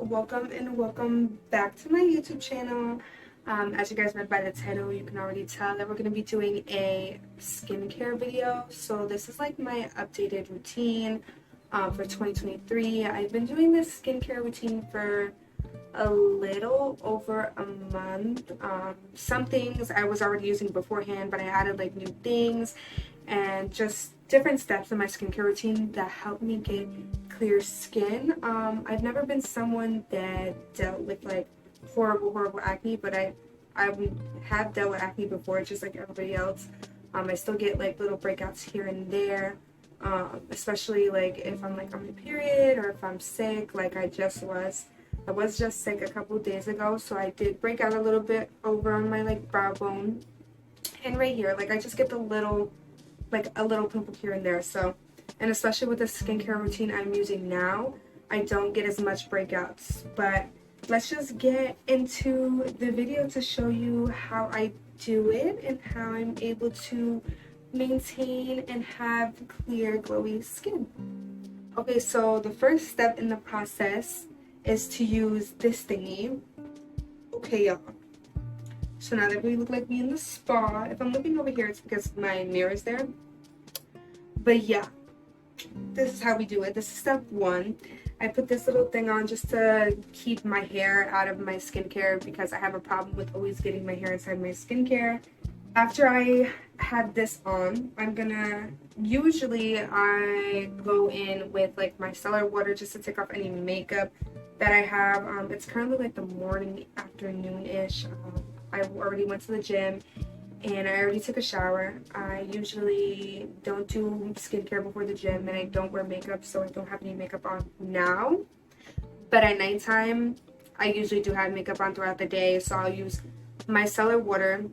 welcome back to my YouTube channel. As you guys read by the title, you can already tell that we're going to be doing a skincare video. So this is like my updated routine for 2023. I've been doing this skincare routine for a little over a month. Some things I was already using beforehand, but I added like new things and just different steps in my skincare routine that help me get clear skin. I've never been someone that dealt with like horrible acne, but I have dealt with acne before, just like everybody else. I still get like little breakouts here and there, especially like if I'm like on my period or if I'm sick, like I was just sick a couple days ago, so I did break out a little bit over on my like brow bone and right here. Like I just get a little pimple here and there. So, and especially with the skincare routine I'm using now, I don't get as much breakouts. But let's just get into the video to show you how I do it and how I'm able to maintain and have clear glowy skin. Okay, so the first step in the process is to use this thingy. Okay, y'all. So now that we look like me in the spa, if I'm looking over here, it's because my mirror is there. But yeah, this is how we do it. This is step one. I put this little thing on just to keep my hair out of my skincare because I have a problem with always getting my hair inside my skincare. After I have this on, usually I go in with like micellar water just to take off any makeup that I have. It's currently like the morning, afternoon-ish. I already went to the gym and I already took a shower. I usually don't do skincare before the gym and I don't wear makeup, so I don't have any makeup on now. But at nighttime, I usually do have makeup on throughout the day, so I'll use micellar water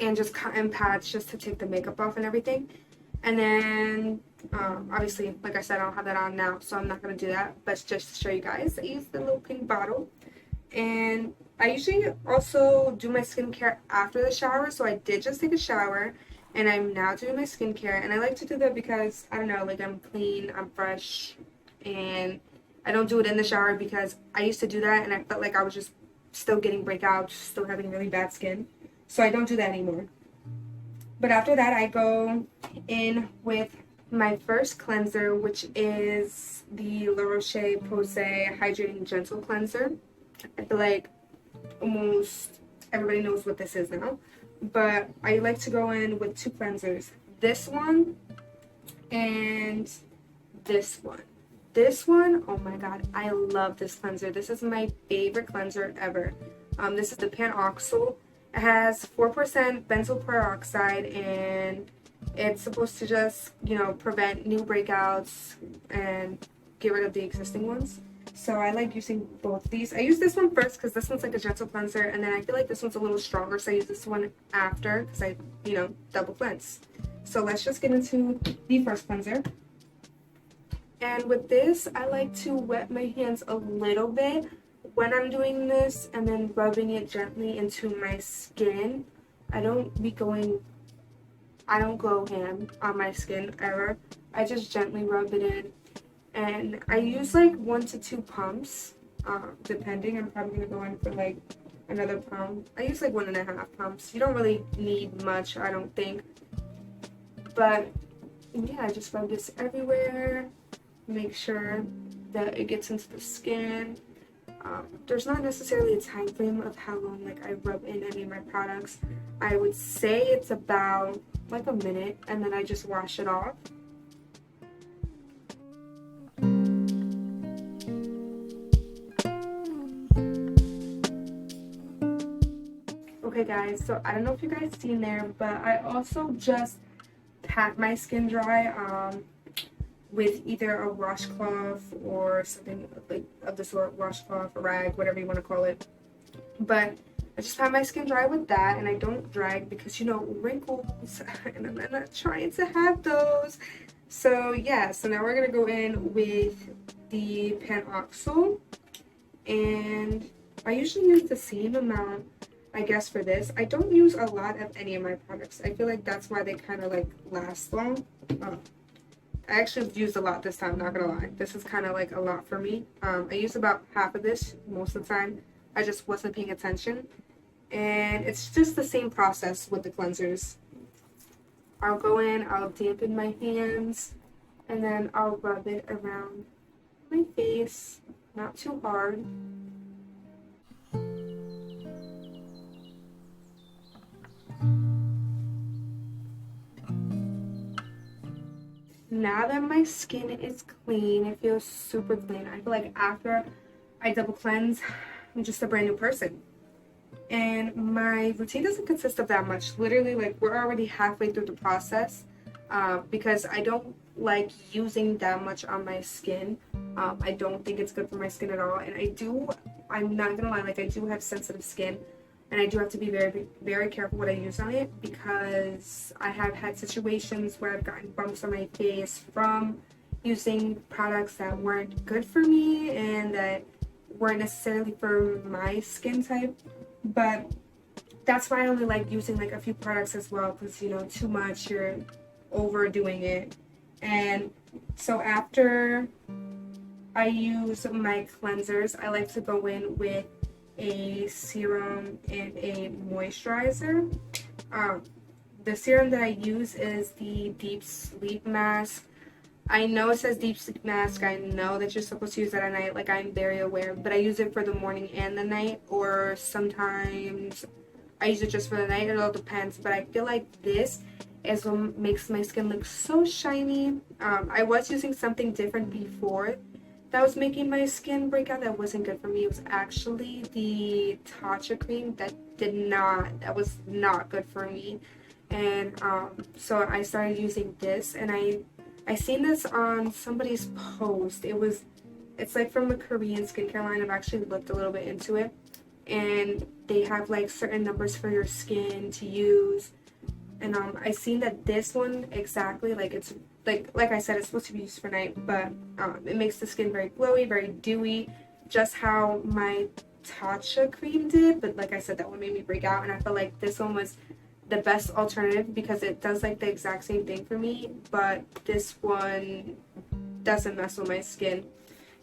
and just cotton pads just to take the makeup off and everything. And then, obviously, like I said, I don't have that on now, so I'm not going to do that. But just to show you guys, I use the little pink bottle. And I usually also do my skincare after the shower, so I did just take a shower and I'm now doing my skincare. And I like to do that because, I don't know, like I'm clean, I'm fresh, and I don't do it in the shower because I used to do that and I felt like I was just still getting breakouts, still having really bad skin. So I don't do that anymore. But after that, I go in with my first cleanser, which is the La Roche-Posay Hydrating Gentle Cleanser. I feel like almost everybody knows what this is now, but I like to go in with two cleansers, this one and this one. This one, oh my god, I love this cleanser. This is my favorite cleanser ever. This is the PanOxyl. It has 4% benzoyl peroxide and it's supposed to just, prevent new breakouts and get rid of the existing ones. So I like using both of these. I use this one first because this one's like a gentle cleanser, and then I feel like this one's a little stronger, so I use this one after because I, double cleanse. So let's just get into the first cleanser. And with this, I like to wet my hands a little bit when I'm doing this and then rubbing it gently into my skin. I don't go ham on my skin ever. I just gently rub it in. And I use like 1 to 2 pumps, depending. I'm probably gonna go in for like another pump. I use like 1.5 pumps. You don't really need much, I don't think. But yeah, I just rub this everywhere. Make sure that it gets into the skin. There's not necessarily a time frame of how long like I rub in any of my products. I would say it's about like a minute, and then I just wash it off. Okay guys, so I don't know if you guys seen there, but I also just pat my skin dry with either a washcloth or something like of the sort, washcloth, a rag, whatever you want to call it. But I just pat my skin dry with that, and I don't drag because wrinkles and I'm not trying to have those. So yeah, so now we're gonna go in with the PanOxyl, and I usually use the same amount, I guess, for this. I don't use a lot of any of my products. I feel like that's why they kind of like last long. I actually used a lot this time, not gonna lie. This is kind of like a lot for me. I use about half of this most of the time. I just wasn't paying attention. And it's just the same process with the cleansers. I'll go in, I'll dampen my hands, and then I'll rub it around my face, not too hard. Now that my skin is clean, it feels super clean. I feel like after I double cleanse, I'm just a brand new person. And my routine doesn't consist of that much. Literally, like, we're already halfway through the process because I don't like using that much on my skin. I don't think it's good for my skin at all. And I'm not gonna lie, like, I do have sensitive skin. And I do have to be very, very careful what I use on it because I have had situations where I've gotten bumps on my face from using products that weren't good for me and that weren't necessarily for my skin type. But that's why I only like using like a few products as well because, you know, too much, you're overdoing it. And so after I use my cleansers, I like to go in with a serum and a moisturizer. The serum that I use is the Deep Sleep Mask. I know it says Deep Sleep Mask. I know that you're supposed to use that at night. Like, I'm very aware. But I use it for the morning and the night. Or sometimes I use it just for the night. It all depends. But I feel like this is what makes my skin look so shiny. I was using something different before that was making my skin break out. That wasn't good for me. It was actually the Tatcha cream that was not good for me. And so I started using this, and I seen this on somebody's post. It's like from a Korean skincare line. I've actually looked a little bit into it, and they have like certain numbers for your skin to use. And I seen that this one exactly, like, it's like I said, it's supposed to be used for night, but it makes the skin very glowy, very dewy, just how my Tatcha cream did. But like I said, that one made me break out, and I felt like this one was the best alternative because it does like the exact same thing for me, but this one doesn't mess with my skin.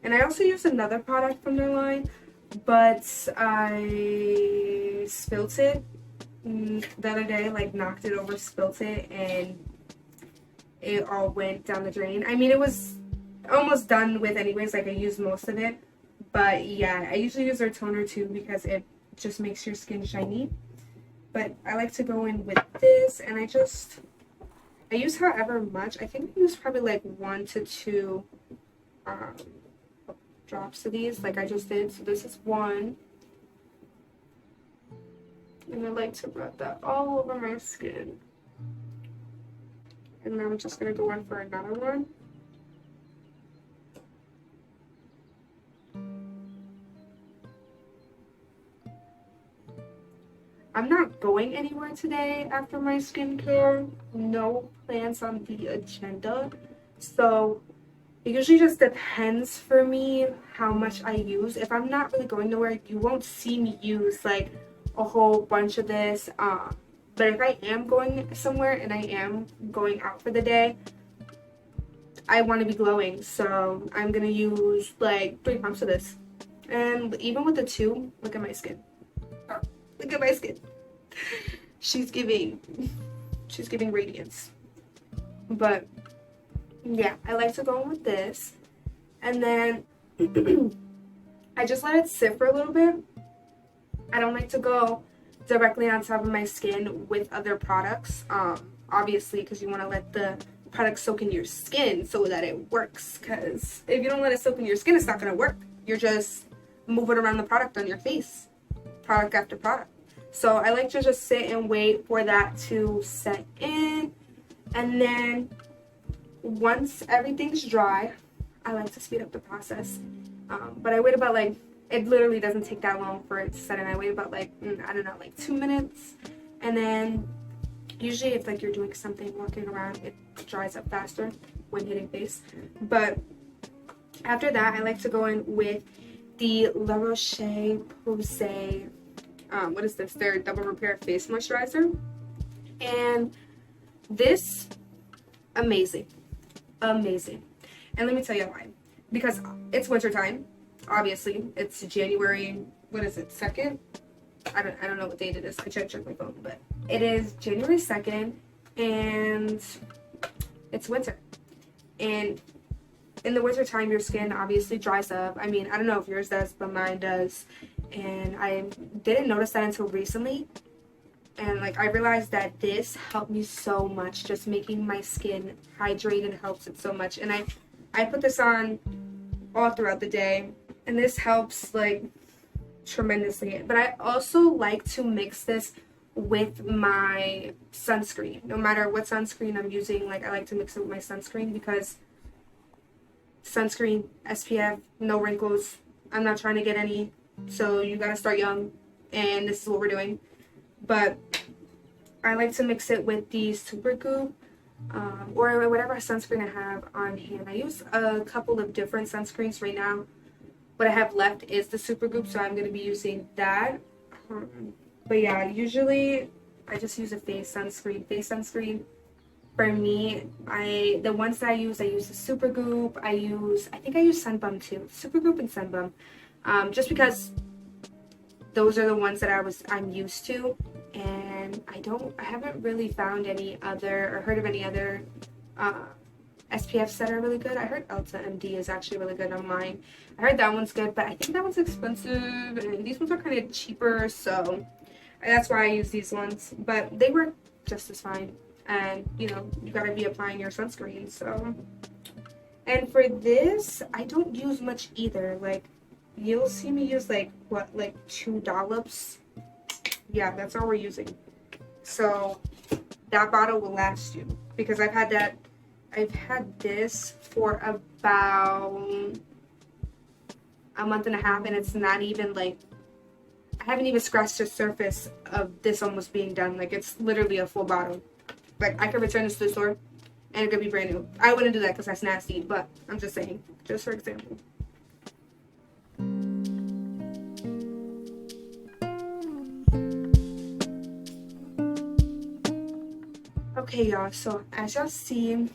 And I also use another product from their line, but I spilt it the other day, like knocked it over, spilt it, and it all went down the drain. I mean, it was almost done with anyways, like I used most of it. But yeah, I usually use their toner too because it just makes your skin shiny. But I like to go in with this, and I use however much. I think I use probably like 1 to 2 drops of these, like I just did. So this is 1. And I like to rub that all over my skin. And then I'm just going to go in for another one. I'm not going anywhere today after my skincare. No plans on the agenda. So it usually just depends for me how much I use. If I'm not really going nowhere, you won't see me use like a whole bunch of this. But if I am going somewhere and I am going out for the day, I want to be glowing. So I'm going to use like 3 pumps of this. And even with the 2, look at my skin. Oh, look at my skin. She's giving radiance. But yeah, I like to go in with this. And then I just let it sit for a little bit. I don't like to go directly on top of my skin with other products, obviously, because you want to let the product soak in your skin so that it works, because if you don't let it soak in your skin, it's not going to work. You're just moving around the product on your face, product after product. So I like to just sit and wait for that to set in, and then once everything's dry, I like to speed up the process, but I wait about like, it literally doesn't take that long for it to set in. I wait about like, I don't know, like 2 minutes. And then usually if like you're doing something, walking around, it dries up faster when hitting face. But after that, I like to go in with the La Roche-Posay, what is this? Their Double Repair Face Moisturizer. And this, amazing. amazing. And let me tell you why. Because it's winter time, obviously. It's January, what is it, 2nd? I don't know what date it is. I checked my phone, but it is January 2nd, and it's winter. And in the winter time, your skin obviously dries up. I mean, I don't know if yours does, but mine does. And I didn't notice that until recently. And like I realized that this helped me so much, just making my skin hydrated helps it so much. And I put this on all throughout the day, and this helps like tremendously. But I also like to mix this with my sunscreen. No matter what sunscreen I'm using, like I like to mix it with my sunscreen, because sunscreen, SPF, no wrinkles. I'm not trying to get any, so you gotta start young, and this is what we're doing. But I like to mix it with the Supergoop, or whatever sunscreen I have on hand. I use a couple of different sunscreens right now. What I have left is the Supergoop, so I'm going to be using that. But yeah, usually I just use a face sunscreen. For me, the ones that I use the Supergoop. I think I use Sunbum too. Supergoop and Sunbum. Just because those are the ones that I'm used to, and I haven't really found any other or heard of any other SPFs that are really good. I heard Elta MD is actually really good on mine. I heard that one's good, but I think that one's expensive, and these ones are kind of cheaper, so that's why I use these ones. But they work just as fine, and you know, you gotta be applying your sunscreen. So, and for this, I don't use much either. Like, you'll see me use like 2 dollops. Yeah, that's all we're using. So that bottle will last you, because I've had this for about a month and a half, and it's not even like, I haven't even scratched the surface of this almost being done. Like, it's literally a full bottle. Like, I could return this to the store and it could be brand new. I wouldn't do that because that's nasty, but I'm just saying, just for example. Okay, y'all, so as y'all see,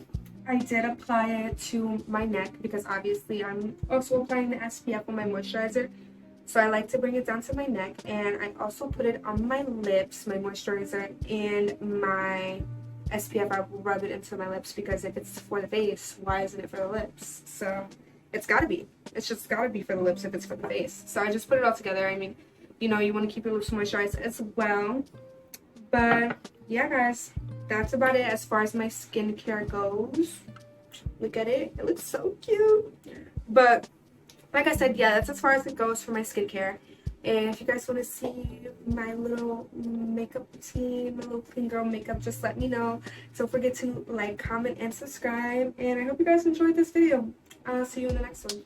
I did apply it to my neck, because obviously I'm also applying the SPF on my moisturizer. So I like to bring it down to my neck, and I also put it on my lips, my moisturizer, and my SPF. I will rub it into my lips, because if it's for the face, why isn't it for the lips? So it's gotta be. It's just gotta be for the lips if it's for the face. So I just put it all together. I mean, you know, you want to keep your lips moisturized as well. But yeah, guys, that's about it as far as my skincare goes. Look at it. It looks so cute. But like I said, yeah, that's as far as it goes for my skincare. And if you guys want to see my little makeup routine, my little clean girl makeup, just let me know. Don't forget to like, comment, and subscribe. And I hope you guys enjoyed this video. I'll see you in the next one.